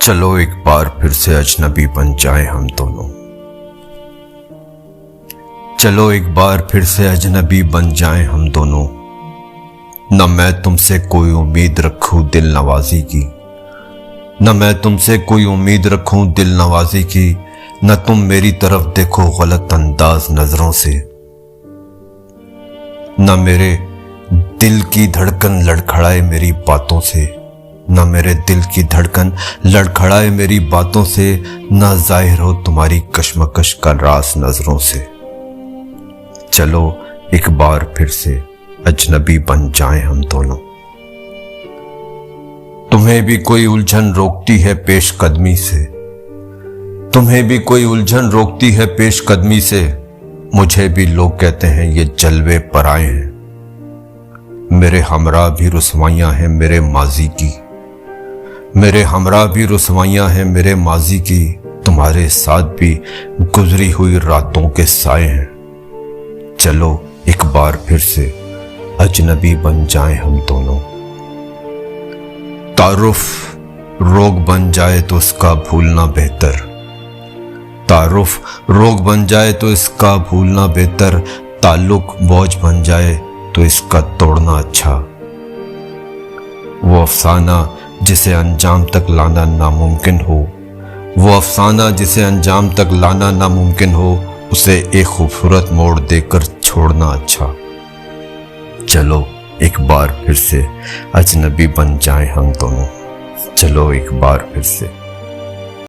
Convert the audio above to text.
چلو ایک بار پھر سے اجنبی بن جائیں ہم دونوں۔ چلو ایک بار پھر سے اجنبی بن جائیں ہم دونوں۔ نہ میں تم سے کوئی امید رکھوں دل نوازی کی، نہ میں تم سے کوئی امید رکھوں دل نوازی کی، نہ تم میری طرف دیکھو غلط انداز نظروں سے، نہ میرے دل کی دھڑکن لڑکھڑائے میری باتوں سے، نہ میرے دل کی دھڑکن لڑکھڑائے میری باتوں سے، نہ ظاہر ہو تمہاری کشمکش کا راز نظروں سے۔ چلو ایک بار پھر سے اجنبی بن جائیں ہم دونوں۔ تمہیں بھی کوئی الجھن روکتی ہے پیش قدمی سے، تمہیں بھی کوئی الجھن روکتی ہے پیش قدمی سے، مجھے بھی لوگ کہتے ہیں یہ جلوے پرائے ہیں، میرے ہمراہ بھی رسوائیاں ہیں میرے ماضی کی، میرے ہمراہ بھی رسوائیاں ہیں میرے ماضی کی، تمہارے ساتھ بھی گزری ہوئی راتوں کے سائے ہیں۔ چلو ایک بار پھر سے اجنبی بن جائیں ہم دونوں۔ تعارف روگ بن جائے تو اس کا بھولنا بہتر، تعارف روگ بن جائے تو اس کا بھولنا بہتر، تعلق بوجھ بن جائے تو اس کا توڑنا اچھا۔ وہ افسانہ جسے انجام تک لانا ناممکن ہو، وہ افسانہ جسے انجام تک لانا ناممکن ہو، اسے ایک خوبصورت موڑ دے کر چھوڑنا اچھا۔ چلو ایک بار پھر سے اجنبی بن جائیں ہم دونوں۔ چلو ایک بار پھر سے